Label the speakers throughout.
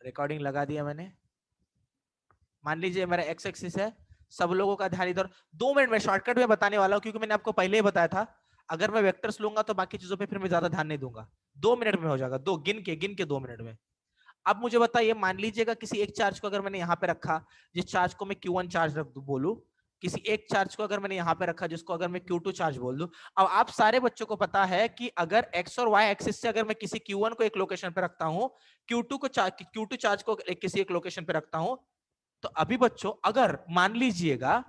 Speaker 1: Recording लगा दिया मैंने। मान लीजिए मेरा एक्स एक्सिस है, सब लोगों का ध्यान इधर। 2 मिनट में शॉर्टकट में बताने वाला हूं, क्योंकि मैंने आपको पहले ही बताया था अगर मैं वेक्टर्स लूंगा तो बाकी चीजों पे फिर मैं ज्यादा ध्यान नहीं दूंगा। 2 मिनट में हो जाएगा, दो गिन के 2 मिनट में। अब मुझे बताइए, मान लीजिएगा किसी एक चार्ज को अगर मैंने यहाँ पे रखा, जिस चार्ज को मैं Q1 चार्ज रख दूं बोलूं, किसी एक चार्ज को अगर मैंने यहाँ पे रखा जिसको अगर मैं Q2 चार्ज बोल दूं। अब आप सारे बच्चों को पता है कि अगर x और y एक्सिस से अगर मैं किसी Q1 को एक लोकेशन पे रखता हूं, Q2 चार्ज को किसी एक लोकेशन पे रखता हूं, तो अभी बच्चों अगर मान लीजिएगा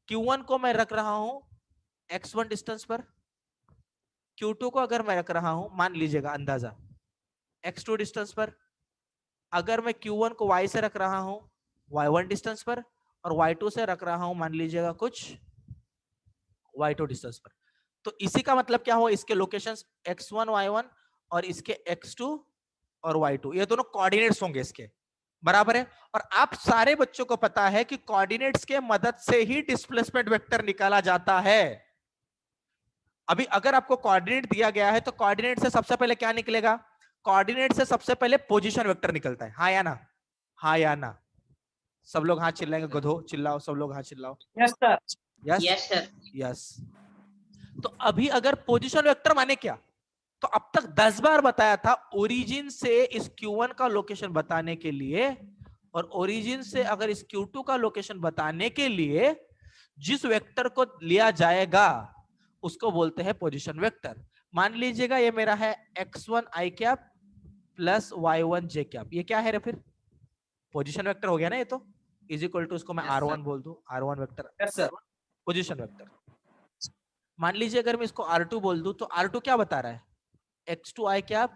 Speaker 1: Q1 को मैं रख रहा हूं x1 डिस्टेंस पर, Q2 को अगर मैं रख रहा हूं मान लीजिएगा अंदाजा x2 डिस्टेंस पर, अगर मैं Q1 को y से रख रहा हूं y1 डिस्टेंस पर, और y2 से रख रहा हूं मान लीजिएगा कुछ y2 डिस्टेंस पर, तो इसी का मतलब क्या हुआ, इसके लोकेशंस x1 y1 और इसके x2 और y2, ये दोनों कोऑर्डिनेट्स होंगे इसके, बराबर है। और आप सारे बच्चों को पता है कि कोऑर्डिनेट्स के मदद से ही डिस्प्लेसमेंट वेक्टर निकाला जाता है। अभी अगर आपको कोऑर्डिनेट दिया गया है तो कोऑर्डिनेट से सबसे पहले क्या निकलेगा, कोऑर्डिनेट से सबसे पहले पोजीशन वेक्टर निकलता है, हाँ या ना, हाँ या ना। सब लोग हाँ चिल्लाएंगे, गधो चिल्लाओ, सब लोग हाँ चिल्लाओ।
Speaker 2: Yes sir.
Speaker 1: Yes
Speaker 3: yes sir.
Speaker 1: Yes. तो अभी अगर पोजीशन वेक्टर माने क्या, तो अब तक 10 बार बताया था, ओरिजिन से इस Q1 का लोकेशन बताने के लिए और ओरिजिन से अगर इस Q2 का लोकेशन बताने के लिए जिस वेक्टर को लिया जाएगा उसको बोलते हैं पोजीशन वेक्टर। मान लीजिएगा ये मेरा है x1 i cap plus y1 j cap, ये क्या है रे फिर, पोजीशन वेक्टर हो गया ना ये तो, इज इक्वल टू इसको मैं
Speaker 3: Yes,
Speaker 1: R1
Speaker 3: sir.
Speaker 1: बोल दूं, R1 vector
Speaker 2: yes sir.
Speaker 1: Position vector. मान लीजिए अगर मैं इसको R2 बोल दूं तो R2 क्या बता रहा है, x2 i cap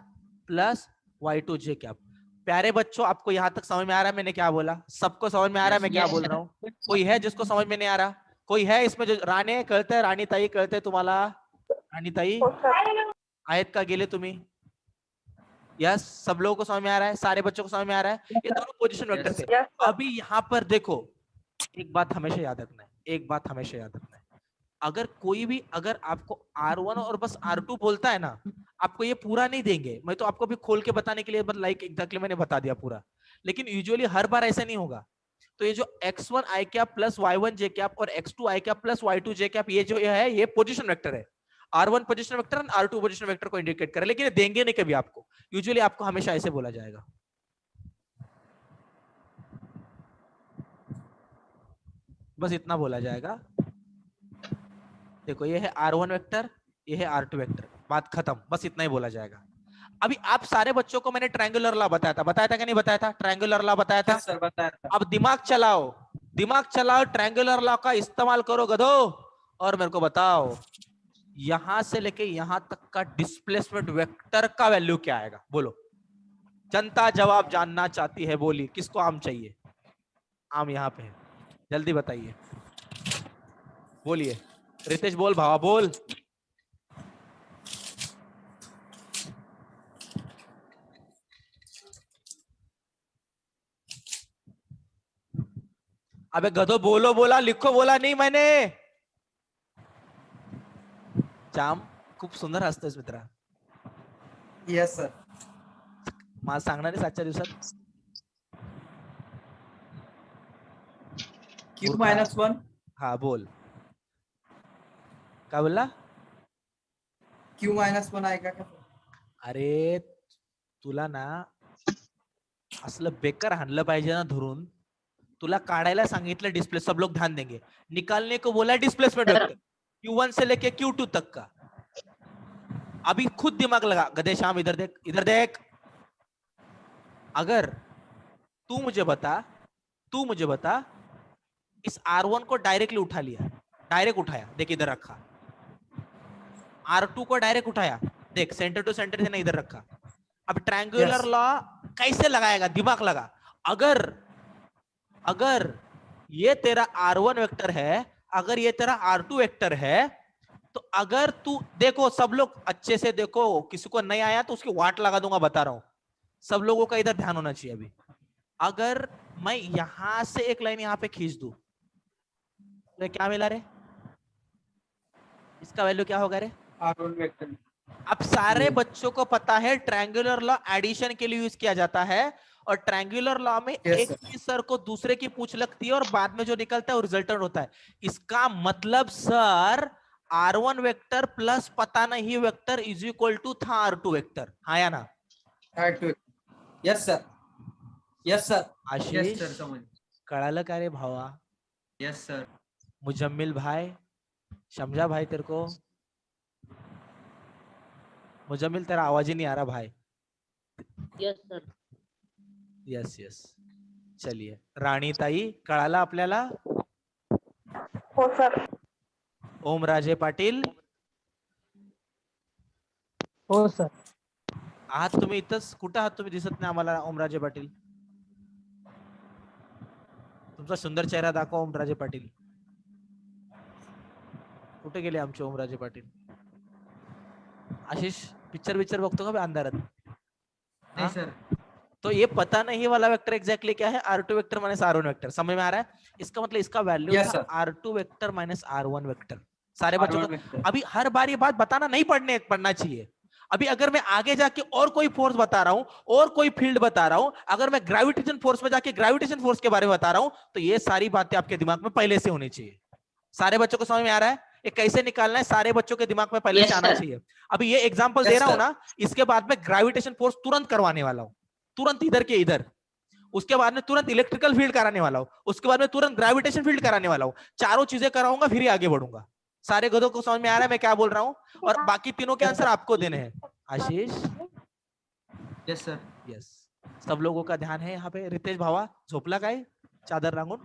Speaker 1: plus y2 j cap. प्यारे बच्चों आपको यहां तक समझ में आ रहा है मैंने क्या बोला, सबको समझ में आ रहा है मैं क्या
Speaker 3: Yes,
Speaker 1: बोल
Speaker 3: sir.
Speaker 1: रहा हूँ? कोई है जिसको समझ में नहीं आ रहा? कोई है इसमें जो राणे कळते राणी ताई कळते तुम्हाला, राणी ताई आयत का गेले तुम्ही? यस, सब लोगों को समझ में आ रहा है, सारे बच्चों को समझ में आ रहा है, ये दोनों पोजीशन वेक्टर
Speaker 3: Yes,
Speaker 1: थे। अभी यहाँ पर देखो, एक बात हमेशा याद रखना है, एक बात हमेशा याद रखना है, अगर कोई भी अगर आपको R1 और बस R2 बोलता है ना, आपको ये पूरा नहीं देंगे, मैं तो आपको भी खोल के बताने के लिए बस लाइक एग्जैक्टली मैंने बता दिया पूरा, लेकिन यूजुअली हर बार ऐसा नहीं होगा। तो ये जो x1 i cap plus y1 j cap और x2 i cap plus y2 j cap, ये जो है ये पोजीशन वेक्टर है। R1 पोजीशन वेक्टर और R2 पोजीशन वेक्टर को इंडिकेट करे, लेकिन ये देंगे नहीं कभी आपको, यूजुअली आपको हमेशा ऐसे बोला जाएगा। बस इतना बोला जाएगा। देखो ये है R1 वेक्टर, ये है R2 वेक्टर, बात खत्म, बस इतना ही बोला जाएगा। अभी आप सारे बच्चों को मैंने ट्रायंगुलर लॉ बताया था कि नहीं बताया था? ट्रायंगुलर लॉ बताया था।
Speaker 2: यस सर बताया था।
Speaker 1: अब दिमाग चलाओ, ट्रायंगुलर लॉ का इस्तेमाल करो गधो, और मेरे को बताओ यहां से लेके यहां तक का डिस्प्लेसमेंट वेक्टर का वैल्यू क्या आएगा, बोलो। जनता जवाब जानना चाहती है, बोली किसको आम चाहिए? आम यहाँ पे है, जल्दी बताइए, बोलिए। रितेश बोल, भावा बोल। अबे गधो बोलो, बोला लिखो, बोला नहीं मैंने। जाम खूप सुंदर हसतोस मित्रा,
Speaker 2: यस सर।
Speaker 1: मला सांगणार आहे आजच्या दिवसात?
Speaker 2: Q-1
Speaker 1: हा बोल, काय बोलला?
Speaker 2: Q-1 आएगा का?
Speaker 1: अरे तुला ना असलं बेकार हाणलं पाहिजे ना धरून, तुला काढायला सांगितलं डिस्प्ले, सब लोग ध्यान देंगे, निकालने को बोला डिस्प्लेसमेंट वेक्टर Q1 से लेके Q2 तक का। अभी खुद दिमाग लगा, गधे श्याम इधर देख, इधर देख। अगर तू मुझे बता इस R1 को डायरेक्टली उठा लिया, डायरेक्ट उठाया, देख इधर रखा, R2 को डायरेक्ट उठाया, देख सेंटर टू सेंटर से ना इधर रखा। अब ट्रायंगुलर
Speaker 2: Yes.
Speaker 1: लॉ कैसे लगाएगा, दिमाग लगा। अगर ये तेरा R1 वेक्टर है, अगर ये तेरा R2 वेक्टर है, तो अगर तू देखो, सब लोग अच्छे से देखो, किसी को नहीं आया तो उसकी वाट लगा दूंगा, बता रहा हूं, सब लोगों का इधर ध्यान होना चाहिए। अभी अगर मैं यहां से एक लाइन यहां पे खींच दूं तो क्या मिला रे, इसका वैल्यू क्या होगा रे?
Speaker 2: R1 vector.
Speaker 1: अब सारे बच्चों को पता है ट्रायंगुलर लॉ एडिशन के लिए यूज किया जाता है, और ट्रायंगुलर लॉ में
Speaker 2: Yes,
Speaker 1: एक
Speaker 2: sir.
Speaker 1: चीज सर को दूसरे की पूछ लगती है और बाद में जो निकलता है वो रिजल्टेंट होता है। इसका मतलब सर R1 वेक्टर प्लस पता नहीं वेक्टर इज इक्वल टू था R2 वेक्टर, हाँ या ना?
Speaker 2: Yes, sir. Yes, sir.
Speaker 1: आशीष
Speaker 3: Yes, sir. समझ.
Speaker 1: कळालं का रे भावा?
Speaker 3: Yes, sir.
Speaker 1: मुजम्मिल भाई समझा भाई तेरे को? मुजम्मिल तेरा आवाज ही नहीं आ रहा भाई।
Speaker 4: Yes sir.
Speaker 1: यस यस चलिए राणी ताई कळाला आपल्याला?
Speaker 4: हो सर.
Speaker 1: ओमराजे पाटील
Speaker 4: हो सर.
Speaker 1: आहात तुम्ही इथंच? कुठं आहात तुम्ही? दिसत नाही आम्हाला ओमराजे पाटील. तुमचा सुंदर चेहरा दाखवा ओमराजे पाटील. कुठे गेले आमचे ओमराजे पाटील? आशीष पिक्चर बघतो का बे अंधारात?
Speaker 3: नहीं सर.
Speaker 1: तो ये पता नहीं वाला वेक्टर एग्जैक्टली क्या है? R2 vector minus R1 vector. समझ में आ रहा है? इसका मतलब इसका वैल्यू
Speaker 2: Yes,
Speaker 1: था
Speaker 2: sir.
Speaker 1: R2 vector minus R1 vector. सारे बच्चों
Speaker 2: R1
Speaker 1: को
Speaker 2: vector.
Speaker 1: अभी हर बार ये बात बताना नहीं पढ़ना चाहिए। अभी अगर मैं आगे जाके और कोई फोर्स बता रहा हूं और कोई फील्ड बता रहा हूं, अगर मैं ग्रेविटेशन फोर्स में जाके ग्रेविटेशन फोर्स के बारे में बता रहा हूं, तो ये सारी बातें आपके दिमाग में पहले से होनी चाहिए। सारे बच्चों को समझ में आ रहा है ये कैसे निकालना है? सारे बच्चों के दिमाग में पहले
Speaker 4: Yes,
Speaker 1: से आना
Speaker 4: sir.
Speaker 1: चाहिए। अभी ये एग्जांपल
Speaker 2: Yes,
Speaker 1: दे रहा हूं
Speaker 2: sir.
Speaker 1: ना, इसके बाद में ग्रेविटेशन फोर्स तुरंत करवाने वाला हूं, तुरंत इधर के इधर, उसके बाद में तुरंत इलेक्ट्रिकल फील्ड कराने वाला हूं, उसके बाद में तुरंत ग्रेविटेशन फील्ड कराने वाला हूं। चारों चीजें कराऊंगा फिर ही आगे बढ़ूंगा। सारे गधों को समझ में आ रहा है मैं क्या बोल रहा हूं? और बाकी तीनों के
Speaker 2: Yes,
Speaker 1: आंसर
Speaker 2: sir.
Speaker 1: आपको देने हैं। आशीष
Speaker 3: Yes, sir.
Speaker 1: यस सब लोगों का ध्यान है यहाँ पे। रितेश भावा झोपला काय चादर रांगून?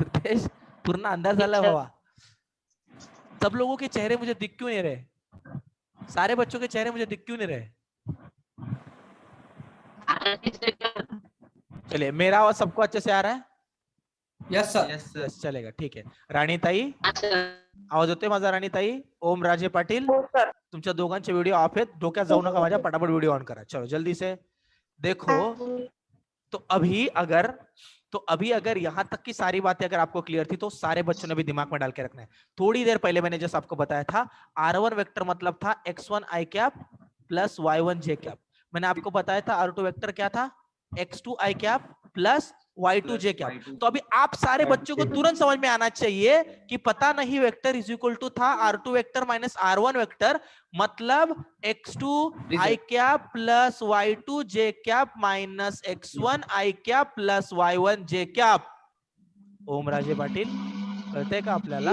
Speaker 1: रितेश पूर्ण अंदाज झाला भावा। सब लोगों के चेहरे मुझे दिख क्यों नहीं रहे? सारे बच्चों के चेहरे मुझे दिख क्यों नहीं रहे? चलिए मेरा आवाज सबको अच्छे से आ रहा है?
Speaker 2: Yes, sir.
Speaker 3: Yes, sir.
Speaker 1: Yes चलेगा ठीक आहे। राणी ताई आवाज होतोय माझा? राणी ताई, ओम राजे पाटील
Speaker 4: हो सर.
Speaker 1: तुमच्या दोघांचे व्हिडिओ ऑफ आहेत, डोक्यात जाऊ नका माझ्या, पटापट व्हिडिओ ऑन करा। चलो जल्दी से देखो। तो अभी अगर यहाँ तक की सारी बातें अगर आपको क्लियर थी तो सारे बच्चों ने भी दिमाग में डाल के रखना है। थोड़ी देर पहले मैंने जैसे आपको बताया था R1 वेक्टर मतलब था x1 i cap plus y1 j cap. मैंने आपको बताया था R2 वेक्टर क्या था? x2 i cap plus y2 j cap.
Speaker 3: Y2.
Speaker 1: तो अभी आप सारे बच्चों को तुरंत समझ में आना चाहिए कि पता नहीं वेक्टर इज इक्वल टू था R2 vector minus R1 vector, मतलब x2 i cap plus y2 j cap minus x1 i cap plus y1 j cap. Omraje Patil कळतंय का आपल्याला?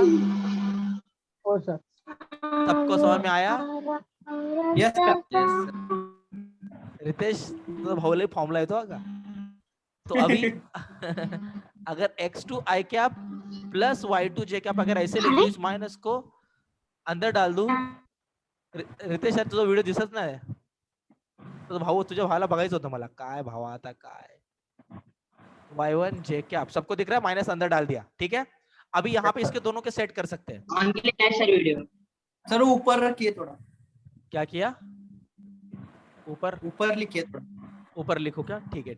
Speaker 4: हो सर.
Speaker 1: सबको समझ में आया?
Speaker 2: Yes, sir.
Speaker 3: Yes, sir.
Speaker 1: Ritesh तो भाऊला फॉर्मला येतो का? तो अभी अगर x2 i cap plus y2 j cap अगर ऐसे लिखूं, इस माइनस को अंदर डाल दूं, रितेश यार तुझा व्हिडिओ दिसत नाही। तो भाऊ तुझ्या भावाला बघायचं होतं मला, काय भावा आता काय y1 j कैप सबको दिख रहा है? माइनस अंदर डाल दिया, ठीक है। अभी यहाँ पे इसके दोनों के सेट कर सकते हैं।
Speaker 4: ऑन के लिए सर वीडियो.
Speaker 2: सर वो ऊपर रखिए थोड़ा,
Speaker 1: क्या किया? ऊपर
Speaker 2: ऊपर लिखिए थोड़ा।
Speaker 1: ऊपर लिखो क्या? ठीक है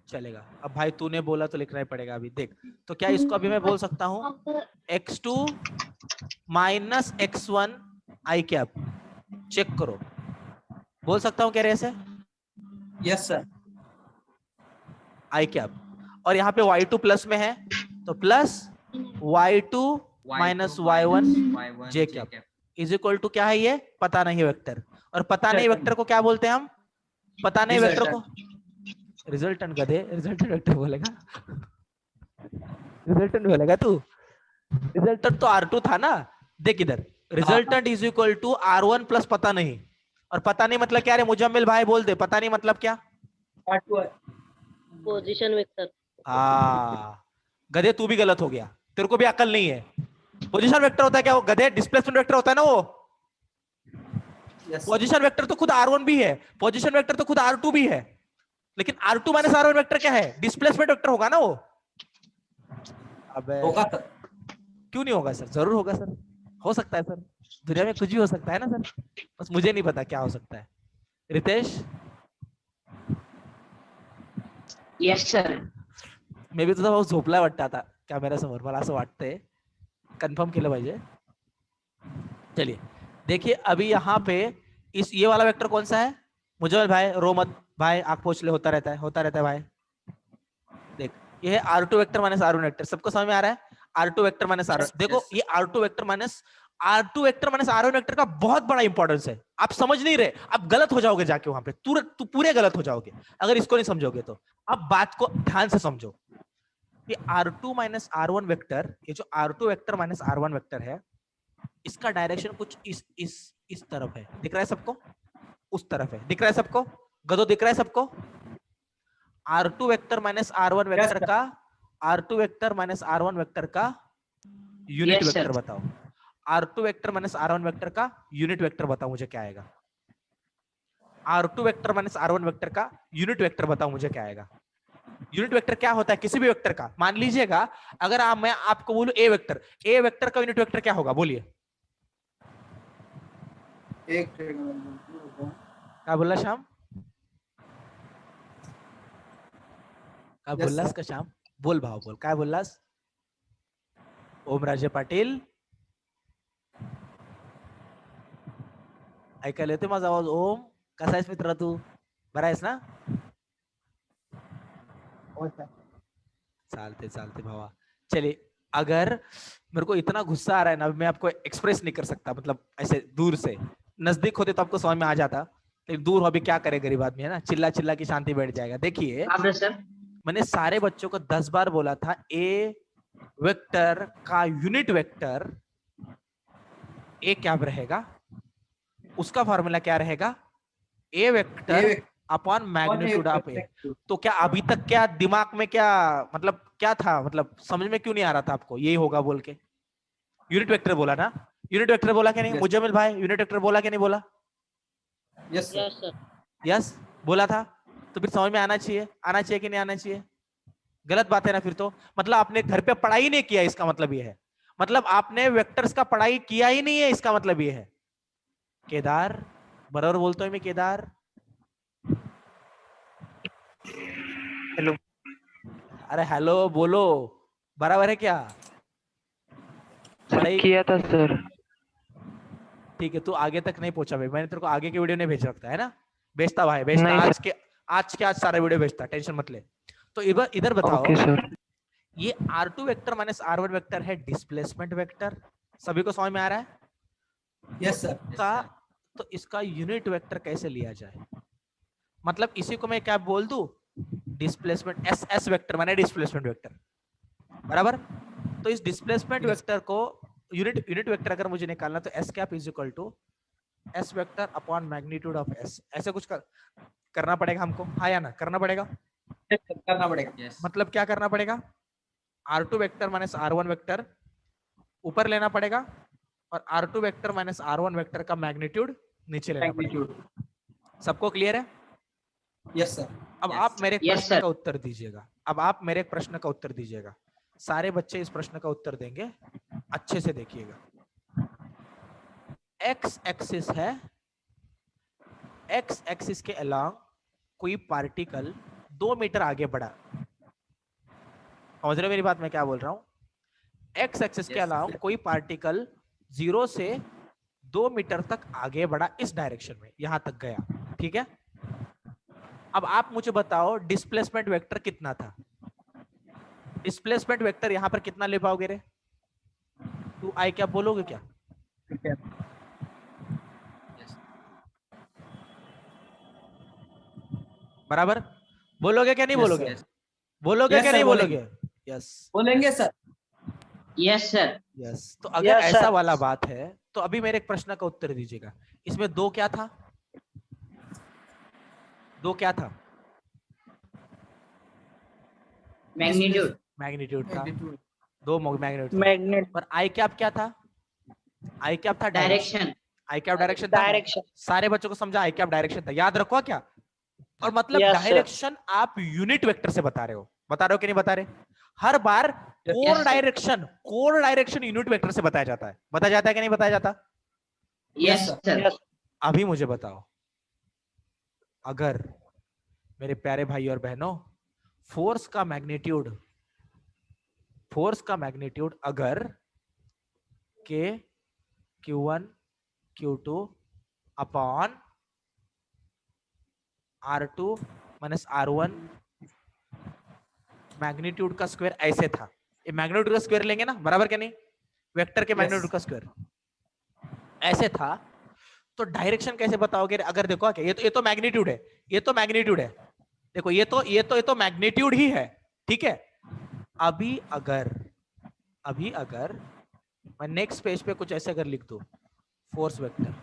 Speaker 1: चलेगा। अब भाई तूने बोला तो लिखना ही पड़ेगा। अभी देख तो क्या इसको अभी मैं बोल सकता हूँ x2 minus x1 i cap, check करो, बोल सकता हूँ क्या ऐसे?
Speaker 2: Yes, sir.
Speaker 1: i कैप, और यहाँ पे y2 प्लस में है तो plus y2 minus y1 j cap is equal to क्या है? ये पता नहीं वेक्टर। और पता नहीं वेक्टर को क्या बोलते हैं हम? पता नहीं वेक्टर को रिजल्टेंट। गधे रिजल्टेंट वेक्टर बोलेगा? रिजल्टेंट बोलेगा तू? रिजल्टेंट तो R2 था ना। देख इधर, resultant is equal to R1 plus पता नहीं। और पता नहीं मतलब क्या रे? मुजम्मिल भाई बोल दे, पता नहीं मतलब क्या?
Speaker 4: Position vector.
Speaker 1: गधे तू भी गलत हो गया, तेरे को भी अकल नहीं है। पोजीशन वेक्टर होता है क्या वो? गधे डिस्प्लेसमेंट वेक्टर होता है ना वो।
Speaker 2: Yes.
Speaker 1: पोजीशन वेक्टर तो खुद R1 भी है, पोजीशन वेक्टर तो खुद R2 भी है, लेकिन R2 माइनस R1 वेक्टर क्या है? डिस्प्लेसमेंट वेक्टर होगा ना वो। अबे
Speaker 2: होगा सर।
Speaker 1: क्यों नहीं होगा सर? जरूर होगा सर, हो सकता है सर, दुनिया में कुछ भी हो सकता है ना सर, बस मुझे नहीं पता क्या हो सकता है। Ritesh
Speaker 4: yes sir.
Speaker 1: Maybe तुझा भाऊ झोपलाय वाटतं आता कॅमेरा समोर, मला असं वाटतंय, कंफर्म केलं पाहिजे। चलिए देखिए अभी यहाँ पे इस ये वाला वेक्टर कौन सा है? मुझे भाई रो मत भाई, आंख पोछ ले, होता रहता है, होता रहता है भाई। देख ये है R2 vector minus R1 vector, सबको समझ में आ रहा है? R2 वेक्टर माइनस R1, देखो
Speaker 3: yes.
Speaker 1: ये R2 vector minus R1 vector का बहुत बड़ा इंपॉर्टेंस है। आप समझ नहीं रहे, आप गलत हो जाओगे जाके वहां पे, तू पूरे गलत हो जाओगे अगर इसको नहीं समझोगे तो। अब बात को ध्यान से समझो, ये R2 माइनस R1 वेक्टर, ये जो R2 vector minus R1 vector है, इसका डायरेक्शन कुछ इस तरफ है, दिख रहा है सबको? उस तरफ है, दिख रहा है सबको? गदो दिख रहा है सबको? R2 vector minus R1 vector का, R2 vector minus R1 vector का यूनिट
Speaker 4: Yes, sir.
Speaker 1: वेक्टर बताओ। R2 vector minus R1 vector का यूनिट वेक्टर बताओ मुझे क्या आएगा? R2 vector minus R1 vector का यूनिट वेक्टर बताओ मुझे क्या आएगा? यूनिट वेक्टर क्या होता है किसी भी वेक्टर का? मान लीजिएगा अगर मैं आपको बोलूं ए वेक्टर का यूनिट वेक्टर क्या होगा? बोलिए।
Speaker 2: एक
Speaker 1: क्या बोला श्याम? काय
Speaker 2: Yes,
Speaker 1: बोललास
Speaker 2: sir.
Speaker 1: का श्याम? बोल भाव बोल, काय बोललास? ओमराजे पाटील ऐकायला येते माझा आवाज? ओम कसा आहेस मित्रा तू? बरा आहेस ना? चालते चालते भावा। चलिए, अगर मेरे को इतना गुस्सा आ रहा है ना, मैं आपको एक्सप्रेस नहीं कर सकता, मतलब ऐसे दूर से। नजदीक होते तो आपको समझ में आ जाता, लेकिन दूर हो अभी क्या करे गरीब आदमी है ना, चिल्ला चिल्ला की शांति बैठ जाएगा। देखिए
Speaker 4: हाँ सर।
Speaker 1: मैंने सारे बच्चों को 10 बार बोला था, ए वेक्टर का यूनिट वेक्टर ए क्या रहेगा, उसका फॉर्मूला क्या रहेगा? ए वेक्टर अपॉन मैग्नीट्यूड ऑफ ए। तो क्या अभी तक क्या दिमाग में क्या मतलब क्या था, मतलब समझ में क्यों नहीं आ रहा था आपको यही होगा बोल के? यूनिट वेक्टर बोला ना? यूनिट वेक्टर बोला क्या नहीं?
Speaker 2: Yes.
Speaker 1: मुजम्मिल भाई यूनिट वेक्टर बोला क्या नहीं बोला?
Speaker 2: Yes sir.
Speaker 4: Yes, sir.
Speaker 1: Yes बोला था। तो फिर समझ में आना चाहिए कि नहीं आना चाहिए? गलत बात है ना फिर तो। मतलब आपने घर पे पढ़ाई नहीं किया, इसका मतलब ये है। मतलब आपने वेक्टर्स का पढ़ाई किया ही नहीं है, इसका मतलब ये है। केदार बराबर बोलता हूं मैं, केदार
Speaker 5: हेलो।
Speaker 1: अरे हेलो बोलो, बराबर है क्या? पढ़ाई
Speaker 5: किया था सर।
Speaker 1: ठीक है, तू आगे तक नहीं पहुंचा भाई, मैंने तेरे को आगे के वीडियो नहीं भेज रखता है ना? भेजता भाई, भेजता
Speaker 5: नहीं
Speaker 1: आज सारा वीडियो भेजता, टेंशन मत ले। तो इधर बताओ,
Speaker 5: ओके सर।
Speaker 1: ये R2 vector minus R1 vector है डिस्प्लेसमेंट वेक्टर, सभी को समझ में आ रहा है?
Speaker 2: Yes sir.
Speaker 1: तो इसका यूनिट वेक्टर कैसे लिया जाए? मतलब इसी को मैं क्या बोल दूं, डिस्प्लेसमेंट एस वेक्टर माने डिस्प्लेसमेंट वेक्टर, बराबर? तो इस डिस्प्लेसमेंट
Speaker 2: Yes.
Speaker 1: वेक्टर को यूनिट वेक्टर अगर मुझे निकालना, तो S cap is equal to S vector upon magnitude of S, ऐसे कुछ करना पड़ेगा हमको, हाँ या ना? करना पड़ेगा।
Speaker 2: करना पड़ेगा।
Speaker 3: Yes.
Speaker 1: मतलब क्या करना पड़ेगा? R2 vector minus R1 vector ऊपर लेना पड़ेगा, और R2 vector minus R1 vector का मैग्नीट्यूड नीचे लेना पड़ेगा।
Speaker 2: मैग्नीट्यूड।
Speaker 1: सबको क्लियर है?
Speaker 2: Yes sir.
Speaker 1: अब
Speaker 3: Yes.
Speaker 1: आप मेरे एक
Speaker 4: Yes,
Speaker 1: प्रश्न
Speaker 4: sir.
Speaker 1: का उत्तर दीजिएगा। अब आप मेरे एक प्रश्न का उत्तर दीजिएगा। सारे बच्चे इस प्रश्न का उत्तर देंगे, अच्छे से देखिएगा। एक्स एक्सिस है, एक्स एक्सिस के अलोंग कोई पार्टिकल 2 मीटर आगे बढ़ा, समझ रहे हो मेरी बात मैं क्या बोल रहा हूं? एक्स एक्सिस के
Speaker 3: Yes.
Speaker 1: अलावा कोई पार्टिकल 0 से 2 मीटर तक आगे बढ़ा, इस डायरेक्शन में यहां तक गया, ठीक है? अब आप मुझे बताओ डिस्प्लेसमेंट वेक्टर कितना था? डिस्प्लेसमेंट वेक्टर यहां पर कितना ले पाओगे रे? तू आई क्या बोलोगे क्या?
Speaker 3: Yes.
Speaker 1: बराबर बोलोगे क्या नहीं
Speaker 2: Yes,
Speaker 1: बोलोगे?
Speaker 3: Yes.
Speaker 1: बोलोगे
Speaker 2: Yes,
Speaker 1: क्या
Speaker 2: sir,
Speaker 1: नहीं
Speaker 2: बोलेंगे।
Speaker 1: बोलोगे? यस
Speaker 2: बोलेंगे सर।
Speaker 4: Yes, sir.
Speaker 1: यस। तो अगर
Speaker 5: Yes,
Speaker 1: ऐसा
Speaker 5: sir.
Speaker 1: वाला बात है, तो अभी मेरे एक प्रश्न का उत्तर दीजिएगा। इसमें दो क्या था? दो क्या था?
Speaker 4: Magnitude.
Speaker 1: मैग्नीट्यूड था,
Speaker 2: मैग्नीट्यूड।
Speaker 1: दो मैग्नीट्यूड था।
Speaker 5: मैग्नेट
Speaker 1: और आई कैप क्या था? आई कैप था डायरेक्शन।
Speaker 4: Direction.
Speaker 1: आई कैप डायरेक्शन था।
Speaker 5: डायरेक्शन।
Speaker 1: सारे बच्चों को समझा आई कैप डायरेक्शन था, याद रखो क्या? और मतलब
Speaker 5: Yes, sir.
Speaker 1: डायरेक्शन आप यूनिट वेक्टर से बता रहे हो कि नहीं बता रहे? हर बार कोर
Speaker 4: sir.
Speaker 1: डायरेक्शन यूनिट वेक्टर से बताया जाता है, बताया जाता है कि नहीं बताया जाता?
Speaker 4: Yes,
Speaker 2: sir.
Speaker 4: sir.
Speaker 5: Yes.
Speaker 1: अभी मुझे बताओ, अगर मेरे प्यारे भाई और बहनों, फोर्स का मैग्नीट्यूड अगर K Q1 Q2 upon R2 minus R1 magnitude का स्क्वायर ऐसे था। ये मैग्नीट्यूड का स्क्वायर लेंगे ना, बराबर क्या नहीं, वेक्टर के मैग्नीट्यूड का स्क्वायर ऐसे था। तो डायरेक्शन कैसे बताओगे? अगर देखो क्या, ये तो मैग्नीट्यूड है, ये तो मैग्नीट्यूड है, देखो ये तो मैग्नीट्यूड ही है, ठीक है। अभी अगर मैं नेक्स्ट पेज पे कुछ ऐसे अगर लिख दूं फोर्स वेक्टर,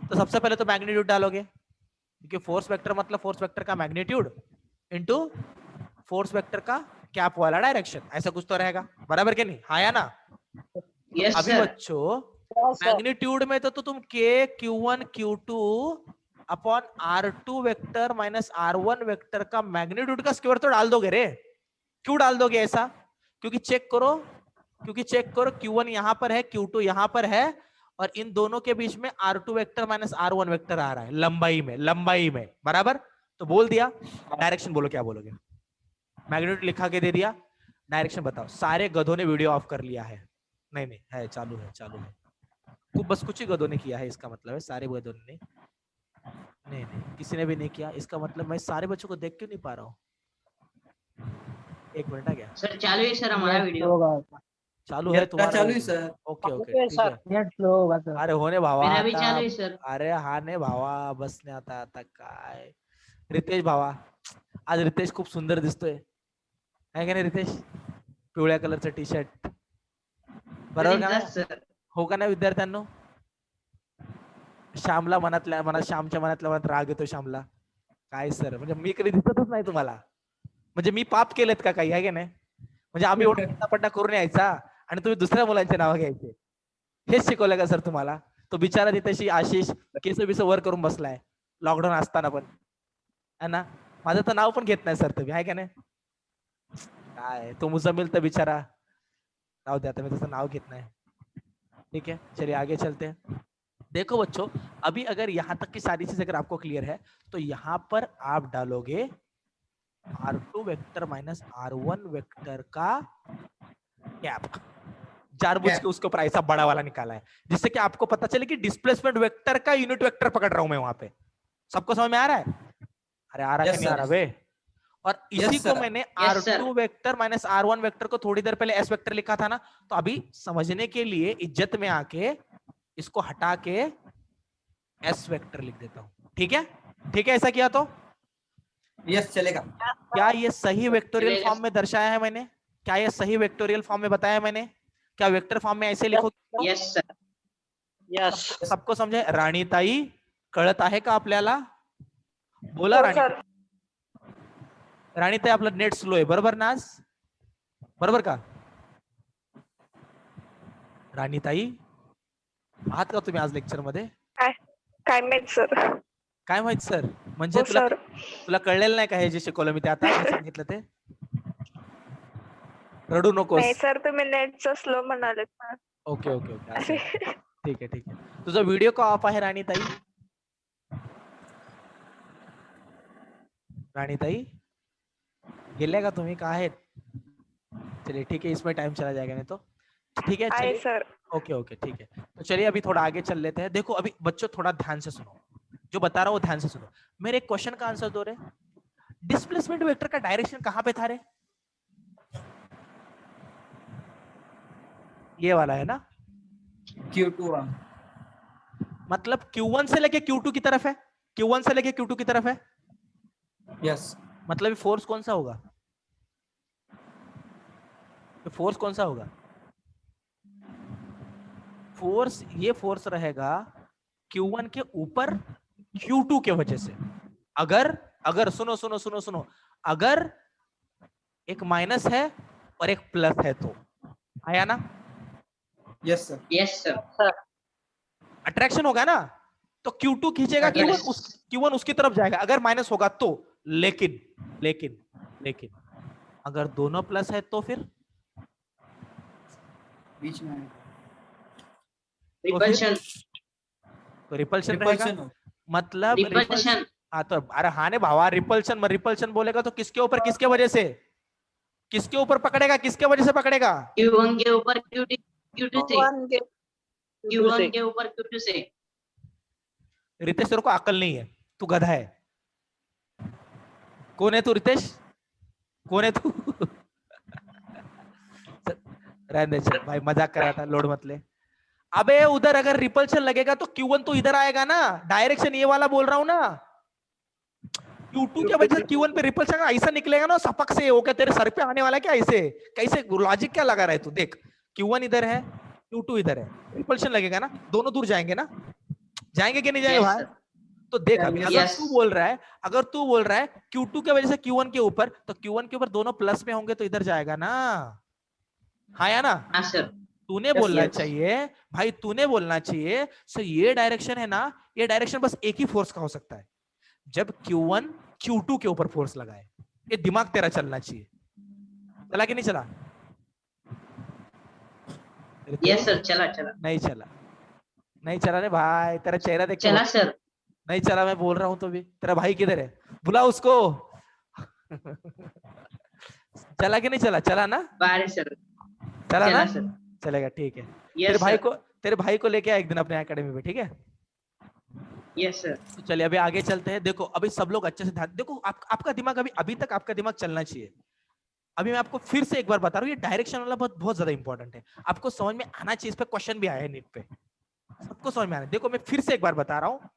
Speaker 1: तो सबसे पहले तो मैग्नीट्यूड डालोगे, क्योंकि फोर्स वेक्टर मतलब फोर्स वेक्टर का मैग्नीट्यूड इनटू फोर्स वेक्टर का कैप वाला डायरेक्शन, ऐसा कुछ तो रहेगा, बराबर के नहीं, हाँ या ना?
Speaker 4: Yes,
Speaker 1: अभी
Speaker 4: sir.
Speaker 1: बच्चों मैग्नीट्यूड में तो तुम k q1 q2 upon r2 vector minus r1 vector का मैग्नीट्यूड का स्क्वायर तो डाल दोगे रे। क्यों डाल दोगे ऐसा? क्योंकि चेक करो q1 यहां पर है, q2 यहां पर है, और इन दोनों के बीच में r2 vector minus r1 vector आ रहा है लंबाई में, बराबर। तो बोल दिया, डायरेक्शन बोलो, क्या बोलोगे? मैग्नीट्यूड लिखा के दे दिया, डायरेक्शन बताओ। सारे गधों ने वीडियो ऑफ कर लिया है, नहीं है, चालू है, बस कुछ ही गधों ने किया है, इसका मतलब है सारे गधों ने नहीं, किसी ने भी नहीं किया, इसका मतलब मैं सारे बच्चों को देख क्यों नहीं पा रहा हूँ? एक मिनट आ गया,
Speaker 4: सर चालू है सर हमारा वीडियो।
Speaker 1: चालू है तुम्हारा?
Speaker 2: चालू है सर।
Speaker 1: ओके ठीक है।
Speaker 5: नेट स्लो होगा सर।
Speaker 1: अरे होने भावा
Speaker 4: मेरा भी
Speaker 1: आता,
Speaker 4: चालू है सर।
Speaker 1: अरे हाँ ने भावा, बसने आता काय रितेश भावा, आज रितेश खूप सुंदर दिसतोय, आहे का नाही रितेश? पिवळ्या कलरचं टी शर्ट, बरोबर का नाही?
Speaker 4: सर
Speaker 1: हो का नाही विद्यार्थ्यांनो? श्यामला मनात श्यामच्या मनात राग येतो श्यामला, काय सर, म्हणजे मी कधी दिसतच नाही तुम्हाला, म्हणजे मी पाप केलेत का काही, आहे की नाही? म्हणजे आम्ही एवढा पट्टा करून यायचा आणि तुम्ही दुसऱ्या मुलांचे नाव घ्यायचे, हेच शिकवलं का सर तुम्हाला? तो बिचारा तिथेशी आशिष केस बिस वर करून बसलाय लॉकडाऊन असताना पण, है ना? माझं तर नाव पण घेत नाही सर तुम्ही, आहे का नाही? काय तो मुजमिल तर बिचारा, राहू दे आता, मी त्याचं नाव घेत नाही, ठीक है। चलिए आगे चलते हैं। देखो बच्चों, अभी अगर यहाँ तक की सारी चीज अगर आपको क्लियर है, तो यहाँ पर आप डालोगे R2 vector minus R1 vector का कैप, जानबूझ के उसके ऊपर ऐसा बड़ा वाला निकाला है, जिससे कि आपको पता चले कि डिस्प्लेसमेंट वेक्टर का यूनिट वेक्टर पकड़ रहा हूं मैं वहां पे। सबको समझ में आ रहा है? अरे आ रहा है, नहीं आ रहा वे? और इसी को मैंने R2 vector minus R1 vector को थोड़ी देर पहले S वेक्टर लिखा था ना, तो अभी समझने के लिए इज्जत में आके इसको हटा के S वेक्टर लिख देता हूं, ठीक है, ऐसा किया तो
Speaker 2: यस चलेगा।
Speaker 1: क्या ये सही वेक्टोरियल फॉर्म में दर्शाया है मैंने? क्या ये सही वेक्टोरियल फॉर्म में बताया मैंने? क्या वेक्टर फॉर्म में ऐसे लिखोगे?
Speaker 4: Yes sir.
Speaker 5: यस
Speaker 1: सबको समझे? राणीताई कळत आहे का आपल्याला? बोला राणीताई, आपलं नेट स्लो आहे, बरोबर ना? आज बरोबर का राणीताई? आहात का तुम्ही आज लेक्चर मध्ये?
Speaker 6: काय माहित सर.
Speaker 1: काय माहित सर? म्हणजे
Speaker 6: हो सर.
Speaker 1: तुला कळलेलं नाही का हे जे शिकवलं मी ते आता जे सांगितलं ते? रडू नकोस.
Speaker 6: नाही सर, तुम्ही नेटचं स्लो म्हणालेत ना.
Speaker 1: ओके असं. ठीक आहे. तुझा व्हिडिओ का ऑफ आहे राणीताई? राणीताई गेले का तुम्ही? का आहेत? चलिए ठीक है, इसमें टाइम चला जाएगा नहीं तो ठीक है। चलिए
Speaker 6: सर.
Speaker 1: ओके ठीक है। तो चलिए अभी थोड़ा आगे चल लेते हैं। देखो अभी बच्चों थोड़ा ध्यान से सुनो, जो बता रहा हूँ ध्यान से सुनो। मेरे एक क्वेश्चन का आंसर दो रे। डिस्प्लेसमेंट वेक्टर का डायरेक्शन कहां पे था रे? ये वाला है ना?
Speaker 2: Q2
Speaker 1: मतलब Q1 से लेके Q2 की तरफ है, Q1 से लेके Q2 की तरफ है।
Speaker 2: यस।
Speaker 1: मतलब फोर्स कौन सा होगा? फोर्स कौन सा होगा? फोर्स, ये फोर्स रहेगा Q1 के ऊपर Q2 के वजह से। अगर सुनो, अगर एक माइनस है और एक प्लस है तो आया ना?
Speaker 2: Yes sir.
Speaker 1: अट्रैक्शन होगा ना, तो Q2 खींचेगा Q1 उसकी तरफ जाएगा, अगर माइनस होगा तो। लेकिन अगर दोनों प्लस है तो फिर
Speaker 2: बीच में
Speaker 1: रिपल्शन रहेगा। मतलब रिपल्शन। हाँ तो अरे हाँ ने भावा, रिपल्शन बोलेगा तो किसके ऊपर किसके वजह से? किसके ऊपर पकड़ेगा? किसके वजह से पकड़ेगा?
Speaker 4: Q1 के ऊपर Q2 से, Q1 के ऊपर Q2 से।
Speaker 1: रितेश तेरे को अकल नहीं है, तू गधा है। कौन है तू रितेश? कौन है तू? रहने दे, चल भाई मजाक कर रहा था, लोड मत ले। अबे उधर अगर रिपल्शन लगेगा तो Q1 तो इधर आएगा ना, डायरेक्शन ये वाला बोल रहा हूं ना। Q2 के वजह से Q1 पे रिपल्शन ऐसा निकलेगा ना सपक से, वो क्या तेरे सर पे आने वाला क्या ऐसे? कैसे लॉजिक क्या लगा रहा है तू? देख Q1 इधर है, Q2 इधर है, रिपल्शन लगेगा ना, दोनों दूर जाएंगे ना, जाएंगे कि नहीं जाएंगे भाई? तो देख अभी अगर तू बोल रहा है, अगर तू बोल रहा है Q2 के वजह से Q1 के ऊपर, तो Q1 के ऊपर दोनों प्लस में होंगे तो इधर जाएगा ना, हाँ या ना?
Speaker 4: हाँ सर।
Speaker 1: तूने बोलना चाहिए भाई, तूने बोलना चाहिए सर ये डायरेक्शन है ना, ये डायरेक्शन बस एक ही फोर्स का हो सकता है जब Q1 Q2 के ऊपर फोर्स लगाए। ये दिमाग तेरा चलना चाहिए। चला कि नहीं चला?
Speaker 4: यस सर, चला चला।
Speaker 1: नहीं चला, नहीं चला रे भाई, तेरा चेहरा देख के
Speaker 4: चला सर।
Speaker 1: नहीं चला, मैं बोल रहा हूं तो भी। तेरा भाई किधर है? बुला उसको। चला कि नहीं चला? चला ना?
Speaker 4: बाहर है सर।
Speaker 1: चला
Speaker 4: चला
Speaker 1: ना?
Speaker 4: सर।
Speaker 1: चलेगा, ठीक है।
Speaker 4: Yes sir.
Speaker 1: तेरे भाई को लेके आ एक दिन अपने एकेडमी में, ठीक है?
Speaker 4: Yes sir.
Speaker 1: तो चलिए अभी आगे चलते हैं। देखो अभी सब लोग अच्छे से ध्यान देखो, आपका दिमाग अभी तक आपका दिमाग चलना चाहिए। अभी मैं आपको फिर से एक बार बता रहा हूँ, ये डायरेक्शन वाला बहुत बहुत ज्यादा इंपॉर्टेंट है, आपको समझ में आना चाहिए। इस पे क्वेश्चन भी आया है नीट पे, सबको समझ में आना है। देखो मैं फिर से एक बार बता रहा हूँ,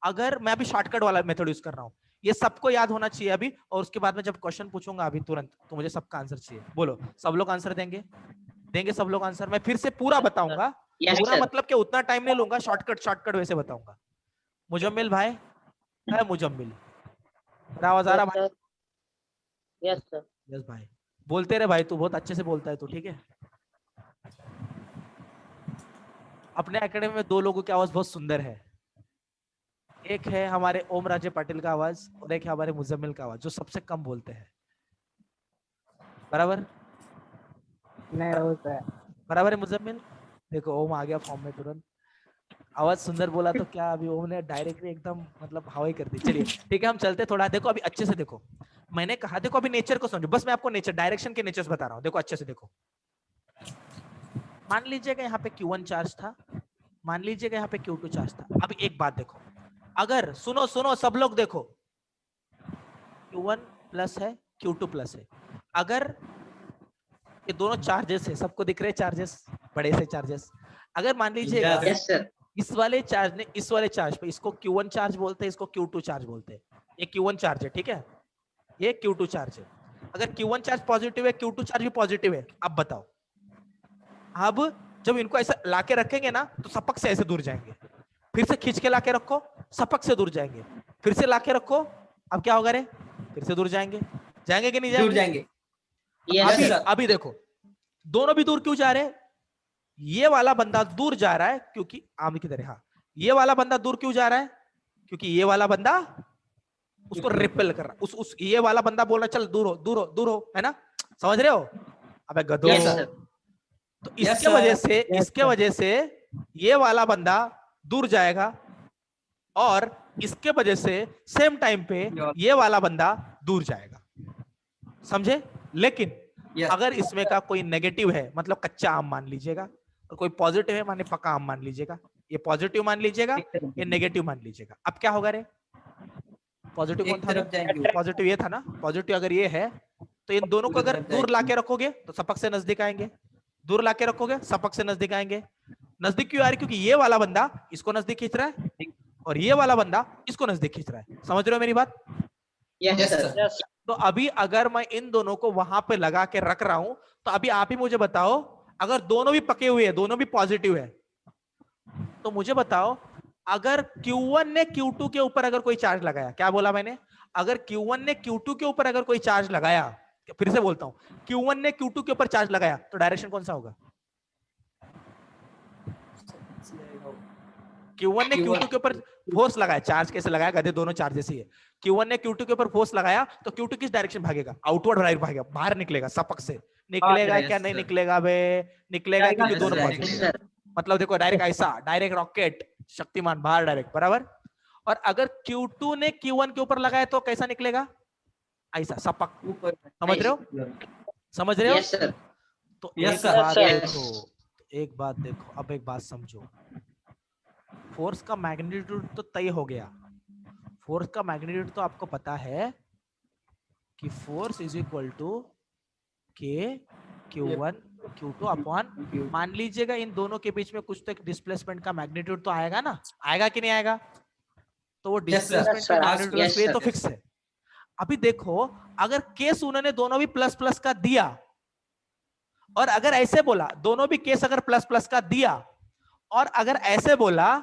Speaker 1: अगर मैं अभी शॉर्टकट वाला मेथड यूज कर रहा हूँ, ये सबको याद होना चाहिए अभी, और उसके बाद में जब क्वेश्चन पूछूंगा अभी तुरंत, तो मुझे सबका आंसर चाहिए। बोलो, सब लोग आंसर देंगे? देंगे सब लोग आंसर? मैं फिर से पूरा बताऊंगा, पूरा मतलब कि उतना टाइम नहीं लूंगा, शॉर्टकट वैसे बताऊंगा। मुजम्मिल भाई है? मुजम्मिल, आवाज आ रहा भाई?
Speaker 5: Yes sir.
Speaker 1: यस भाई, बोलते रहे भाई, तू बहुत अच्छे से बोलता है तू, ठीक है? अपने एकेडमी में दो लोगों की आवाज बहुत सुंदर है, एक है हमारे ओम राजे पाटिल का आवाज और एक है हमारे मुजम्मिल का आवाज, जो सबसे कम बोलते हैं। बराबर?
Speaker 5: नहीं होता है।
Speaker 1: बराबर है मुजम्मिल? देखो ओम आ गया फॉर्म में तुरंत, आवाज सुंदर बोला तो क्या अभी ओम ने डायरेक्टली एकदम मतलब हवा ही कर दी। चलिए ठीक है, हम चलते थोड़ा। देखो अभी अच्छे से देखो, मैंने कहा देखो अभी नेचर को समझो, बस मैं आपको नेचर, डायरेक्शन के नेचर्स बता रहा हूँ। देखो अच्छे से देखो, मान लीजिएगा यहाँ पे Q1 चार्ज था, मान लीजिएगा यहाँ पे Q2 चार्ज था। अभी एक बात देखो, अगर सुनो सुनो सब लोग देखो, Q1 प्लस है, Q2 प्लस है, अगर ये दोनों चार्जेस है, सबको दिख रहे चार्जेस, बड़े से चार्जेस, अगर मान लीजिएगा
Speaker 4: यस सर।
Speaker 1: इस वाले चार्ज ने इस वाले चार्ज पे, इसको Q1 चार्ज बोलते हैं, इसको Q2 चार्ज बोलते हैं। ये Q1 चार्ज है, ठीक है? ये Q2 चार्ज है। अगर Q1 चार्ज पॉजिटिव है, Q2 चार्ज भी पॉजिटिव है, अब बताओ, अब जब इनको ऐसा लाके रखेंगे ना तो सपक से ऐसे दूर जाएंगे, फिर से खींच के लाके रखो, सपक से दूर जाएंगे, फिर से लाके रखो, अब क्या होगा रे? फिर से दूर जाएंगे, जाएंगे कि नहीं जाएंगे?
Speaker 2: दूर जाएंगे।
Speaker 1: अभी अभी देखो, दोनों भी दूर क्यों जा रहे हैं? ये वाला बंदा दूर जा रहा है क्योंकि आम की तरह, हाँ, ये वाला बंदा दूर क्यों जा रहा है? क्योंकि ये वाला बंदा उसको रिपेल कर रहा है, उस ये वाला बंदा बोल रहा है चल दूर हो, दूर हो, दूर हो, है ना? समझ रहे हो? अबे गधो। तो इसके वजह से ये वाला बंदा दूर जाएगा, और इसके वजह से सेम टाइम पे ये वाला बंदा दूर जाएगा, समझे? लेकिन अगर इसमें का कोई नेगेटिव है, मतलब कच्चा आम मान लीजिएगा, और कोई पॉजिटिव है माने पक्का आम मान लीजिएगा, ये पॉजिटिव मान लीजिएगा, ये नेगेटिव मान लीजिएगा। अब क्या होगा रे? पॉजिटिव कौन था? पॉजिटिव ये था ना। पॉजिटिव अगर ये है तो इन दोनों को अगर दूर लाके रखोगे तो सपक से नजदीक आएंगे, दूर लाके रखोगे सपक से नजदीक आएंगे। नजदीक क्यों आ रही? क्योंकि ये वाला बंदा इसको नजदीक खींच रहा है और ये वाला बंदा इसको नजदीक खींच रहा है। समझ रहे हो मेरी बात?
Speaker 4: Yes sir.
Speaker 1: तो अभी अगर मैं इन दोनों को वहां पे लगा के रख रहा हूं, तो अभी आप ही मुझे बताओ, अगर दोनों भी पके हुए हैं, दोनों भी पॉजिटिव है, तो मुझे बताओ, अगर Q1 ने Q2 के ऊपर अगर कोई चार्ज लगाया, क्या बोला मैंने? अगर Q1 ने Q2 के ऊपर अगर कोई चार्ज लगाया, फिर से बोलता हूं, Q1 ने Q2 के ऊपर चार्ज लगाया, तो डायरेक्शन कौन सा होगा? Q1 ने Q2 के ऊपर फोर्स लगाया, चार्ज कैसे लगाया? गधे, दोनों चार्जेस ही है। Q1 ने Q2 के ऊपर फोर्स लगाया तो Q2 किस डायरेक्शन भागेगा? आउटवर्ड भागेगा, बाहर निकलेगा, सपक से निकलेगा। क्या नहीं निकलेगा बे? निकलेगा, क्योंकि दोनों पॉजिटिव। मतलब देखो डायरेक्ट ऐसा, डायरेक्ट रॉकेट, शक्तिमान, बाहर डायरेक्ट, बराबर। और अगर Q2 ने Q1 के ऊपर लगाया तो कैसा निकलेगा? ऐसा सपक। समझ रहे हो? समझ रहे हो? तो एक बात देखो, अब एक बात समझो, फोर्स का मैग्नीट्यूड तो तय हो गया, फोर्स का मैग्नीट्यूड तो आपको पता है कि फोर्स इज इक्वल टू के Q1 Q2 अपॉन, मान लीजिएगा इन दोनों के बीच में कुछ तो एक डिस्प्लेसमेंट का मैग्नीट्यूड तो आएगा ना, आएगा कि नहीं आएगा? तो वो
Speaker 2: Yes, sir.
Speaker 1: डिस्प्लेसमेंट का मैग्नीट्यूड
Speaker 4: Yes,
Speaker 1: ये
Speaker 4: sir.
Speaker 1: तो फिक्स है। अभी देखो, अगर केस उन्होंने दोनों भी प्लस प्लस का दिया, और अगर ऐसे बोला दोनों भी केस अगर प्लस प्लस का दिया, और अगर ऐसे बोला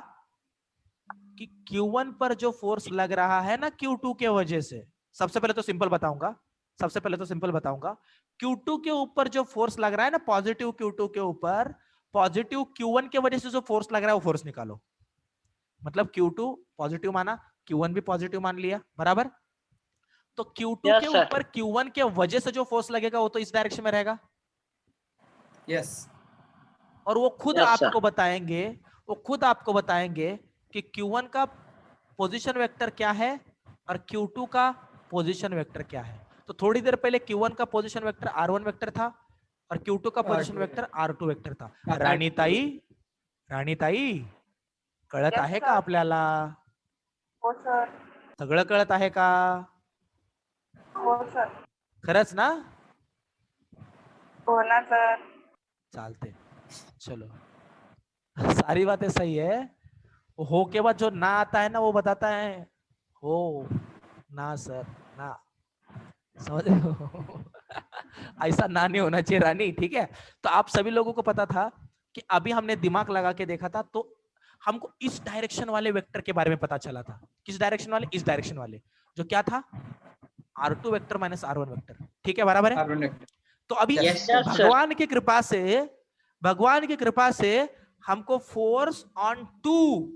Speaker 1: कि Q1 पर जो फोर्स लग रहा है ना Q2 के वजह से, सबसे पहले तो सिंपल बताऊंगा, Q2 के ऊपर जो फोर्स लग रहा है ना, पॉजिटिव Q2 के ऊपर, पॉजिटिव Q1 के वजह से जो फोर्स लग रहा है वो फोर्स निकालो। मतलब Q2 पॉजिटिव माना, Q1 भी पॉजिटिव मान लिया, बराबर? तो Q2
Speaker 4: Yes,
Speaker 1: के
Speaker 4: sir.
Speaker 1: ऊपर Q1 के वजह से जो फोर्स लगेगा वो तो इस डायरेक्शन में रहेगा,
Speaker 2: Yes.
Speaker 1: और वो खुद
Speaker 4: Yes, sir.
Speaker 1: आपको बताएंगे कि Q1 का पोजीशन वेक्टर क्या है और Q2 का पोजीशन वेक्टर क्या है। तो थोड़ी देर पहले Q1 का पोजीशन वेक्टर R1 वेक्टर था और Q2 का position
Speaker 2: R2
Speaker 1: vector R2 vector था।
Speaker 2: R2.
Speaker 1: राणीताई कळत
Speaker 6: Yes,
Speaker 1: आहे
Speaker 6: sir.
Speaker 1: का आपल्याला?
Speaker 6: हो सर.
Speaker 1: सगळं कळत आहे का?
Speaker 6: हो सर.
Speaker 1: खरंच ना?
Speaker 6: हो ना सर.
Speaker 1: चालते, चलो सारी बातें सही है। वो हो के बाद जो ना आता है ना वो बताता है हो ना सर ना, समझ रहे हो? ऐसा ना नहीं होना चाहिए रानी, ठीक है? तो आप सभी लोगों को पता था कि अभी हमने दिमाग लगा के देखा था, तो हमको इस डायरेक्शन वाले वेक्टर के बारे में पता चला था। किस डायरेक्शन वाले? इस डायरेक्शन वाले, जो क्या था? R2 vector minus R1 vector, ठीक है, बराबर है?
Speaker 2: R1 vector.
Speaker 1: तो अभी
Speaker 4: Yes, sir.
Speaker 1: भगवान की कृपा से हमको फोर्स ऑन 2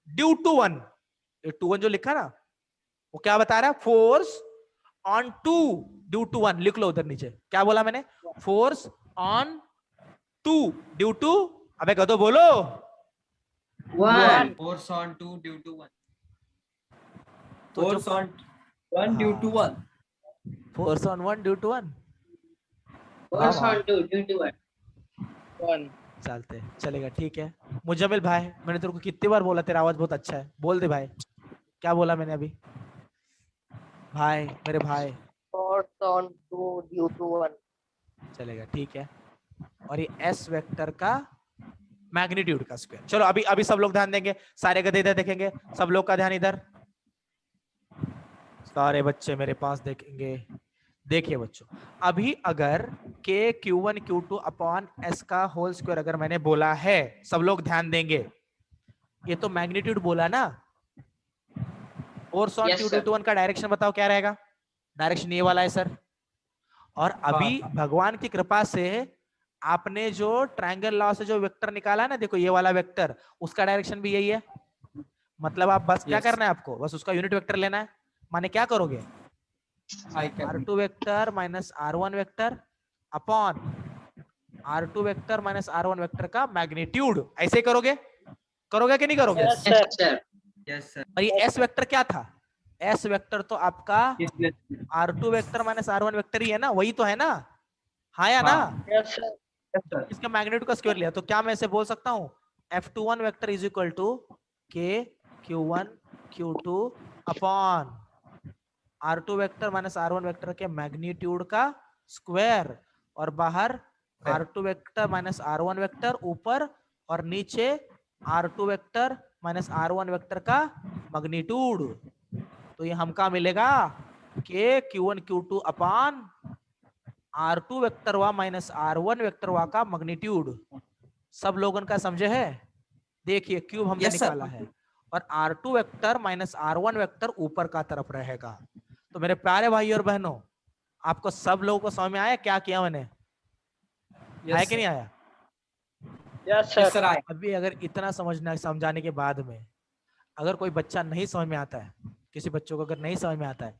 Speaker 1: ड्यू टू 1, ये 2 1 जो लिखा ना वो क्या बता रहा है? फोर्स ऑन 2 ड्यू टू 1, लिख लो उधर नीचे। क्या बोला मैंने? फोर्स ऑन 2 ड्यू टू, अबे गधो बोलो,
Speaker 4: 1.
Speaker 3: Force on 2 due to 1.
Speaker 1: तो जो
Speaker 2: Force on 1 due to 1.
Speaker 1: Force on 1 due to 1,
Speaker 4: Force on 2 due to 1. 1.
Speaker 1: चलते चलेगा, ठीक है। मुजम्मिल भाई, मैंने तेरे को कितनी बार बोला, तेरा आवाज बहुत अच्छा है, बोल दे भाई, क्या बोला मैंने अभी? भाई, मेरे भाई,
Speaker 5: Force on 2 due to 1.
Speaker 1: चलेगा, ठीक है। और ये S वेक्टर का मैग्नीट्यूड का स्क्वायर। चलो अभी सब लोग ध्यान देंगे, सारे गधे इधर देखेंगे, सब लोग का ध्यान इधर, सारे बच्चे मेरे पास देखेंगे। देखिए बच्चों, अभी अगर K Q1 Q2 upon S का होल स्क्वायर अगर मैंने बोला है, सब लोग ध्यान देंगे, ये तो मैग्नीट्यूड बोला ना। Force on
Speaker 4: Yes,
Speaker 1: 2
Speaker 4: sir.
Speaker 1: Due to 1 का डायरेक्शन बताओ क्या रहेगा? डायरेक्शन ये वाला है सर। और अभी भगवान की कृपा से आपने जो ट्रायंगल लॉ से जो वेक्टर निकाला है ना, देखो ये वाला वेक्टर, उसका डायरेक्शन भी यही है। मतलब आप बस क्या
Speaker 2: Yes.
Speaker 1: करना है, आपको बस उसका यूनिट वेक्टर लेना है। माने क्या करोगे?
Speaker 2: I can.
Speaker 1: R2 vector minus R1 vector upon R2 vector minus R1 vector का मैग्नीट्यूड, ऐसे करोगे कि नहीं करोगे?
Speaker 5: Yes,
Speaker 4: Yes,
Speaker 5: sir.
Speaker 4: sir.
Speaker 3: Yes, sir.
Speaker 1: और ये S वेक्टर क्या था? S वेक्टर तो आपका
Speaker 2: Yes.
Speaker 1: R2 vector minus R1 vector ही है ना, वही तो है ना, हाँ या ना?
Speaker 5: Yes, sir.
Speaker 2: Yes, sir.
Speaker 1: इसका मैग्नीट्यूड का स्क्वायर लिया, तो क्या मैं ऐसे बोल सकता हूँ F21 vector is equal to K Q1 Q2 upon R2 vector minus R1 vector के मैग्नीट्यूड का स्क्वायर, और बाहर R2 vector minus R1 vector ऊपर, और नीचे R2 vector minus R1 vector का मैग्नीट्यूड। तो ये हमका मिलेगा K Q1 Q2 upon R2 vector वा माइनस R1 वेक्टर वा का मैग्नीट्यूड। सब लोगों का समझे है? देखिए क्यूब हमने
Speaker 2: Yes, sir.
Speaker 1: निकाला है, और R2 vector minus R1 vector ऊपर का तरफ रहेगा। तो मेरे प्यारे भाई और बहनों, आपको सब लोगों को समझ में आया क्या किया मैंने?
Speaker 2: Yes,
Speaker 1: है कि
Speaker 2: sir.
Speaker 1: नहीं आया?
Speaker 5: Yes, sir.
Speaker 2: Yes, sir. I.
Speaker 1: अभी अगर इतना समझाने के बाद में अगर कोई बच्चा नहीं समझ में आता है, किसी बच्चों को अगर नहीं समझ में आता है,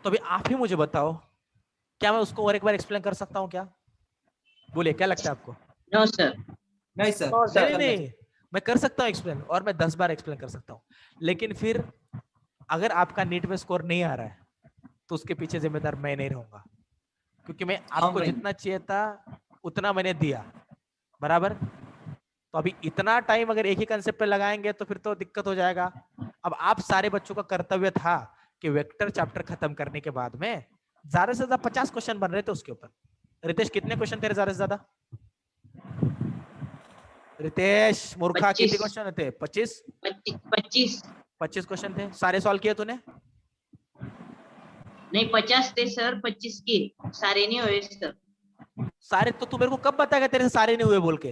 Speaker 1: तो अभी आप ही मुझे बताओ, क्या मैं उसको और एक बार एक्सप्लेन कर सकता हूँ क्या? बोलिए, क्या लगता है आपको?
Speaker 4: No, sir.
Speaker 2: नहीं सर.
Speaker 5: No, sir.
Speaker 1: नहीं, मैं कर सकता हूँ एक्सप्लेन, और मैं 10 बार एक्सप्लेन कर सकता हूँ, लेकिन फिर अगर आपका नीट में स्कोर नहीं आ रहा है तो उसके पीछे जिम्मेदार मैं नहीं रहूंगा, क्योंकि मैं आपको
Speaker 2: नहीं।
Speaker 1: जितना चाहिए था उतना मैंने दिया, बराबर? तो अभी इतना टाइम अगर एक ही कंसेप्ट पे लगाएंगे तो फिर तो दिक्कत हो जाएगा। अब आप सारे बच्चों का कर्तव्य था कि वेक्टर चैप्टर खत्म करने के बाद में ज्यादा से ज्यादा 50 क्वेश्चन बन रहे थे उसके ऊपर। रितेश कितने क्वेश्चन तेरे ज्यादा से ज्यादा? रितेश मूर्खा
Speaker 4: 25
Speaker 1: कितने क्वेश्चन थे? 25
Speaker 4: 25
Speaker 1: क्वेश्चन थे। सारे सॉल्व किए तूने?
Speaker 4: नहीं 50 थे सर, 25 की सारे नहीं हुए सर।
Speaker 1: सारे तो तू मेरे को कब बताएगा तेरे से सारे नहीं हुए बोल के?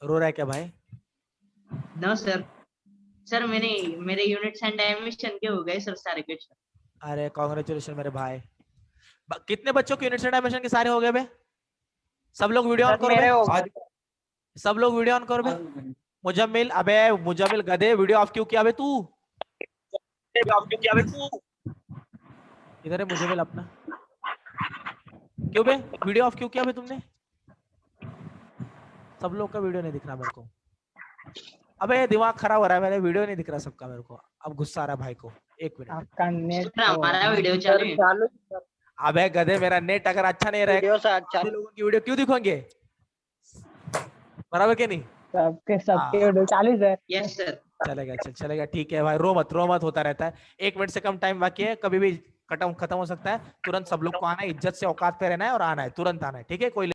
Speaker 1: रो रहा है क्या भाई?
Speaker 4: नो सर, सर मेरे यूनिट्स एंड डायमेंशन के हो गए सर सारे क्वेश्चन।
Speaker 1: अरे कॉन्ग्रेचुलेशन मेरे भाई। कितने बच्चों के यूनिट्स एंड डायमेंशन के सारे हो गए बे? सब लोग वीडियो ऑन
Speaker 5: सर
Speaker 1: करो
Speaker 5: मेरे
Speaker 1: बे।
Speaker 5: हो गए।
Speaker 1: सब लोग वीडियो ऑन करो बे। मुजम्मिल, अबे मुजम्मिल गधे, वीडियो ऑफ क्यों किया बे तू? इधर है मुजम्मिल अपना। क्यों बे वीडियो ऑफ क्यों किया बे तुमने? सब लोग का वीडियो नहीं दिख रहा मेरे को। अबे दिमाग खराब हो रहा है, मेरे वीडियो नहीं दिख रहा सबका मेरे को। अब गुस्सा आ रहा है भाई को। एक मिनट।
Speaker 7: आपका नेट
Speaker 4: सर हमारा वीडियो
Speaker 5: सर
Speaker 4: चालू है।
Speaker 5: चालू सर,
Speaker 1: अबे गधे, मेरा नेट अगर अच्छा नहीं रहेगा
Speaker 5: वीडियो सर
Speaker 1: बाकी
Speaker 5: चालू।
Speaker 1: लोगों की वीडियो क्यों दिखाएंगे? बराबर के नहीं?
Speaker 7: सबके वीडियो चालू सर।
Speaker 4: Yes sir.
Speaker 1: चलेगा, चलेगा, ठीक है भाई। रो मत, होता रहता है। 1 मिनट से कम टाइम बाकी है, कभी भी खत्म हो सकता है। तुरंत सब लोग को आना है, इज्जत से औकात पे रहना है और आना है, तुरंत आना है, ठीक है? कोई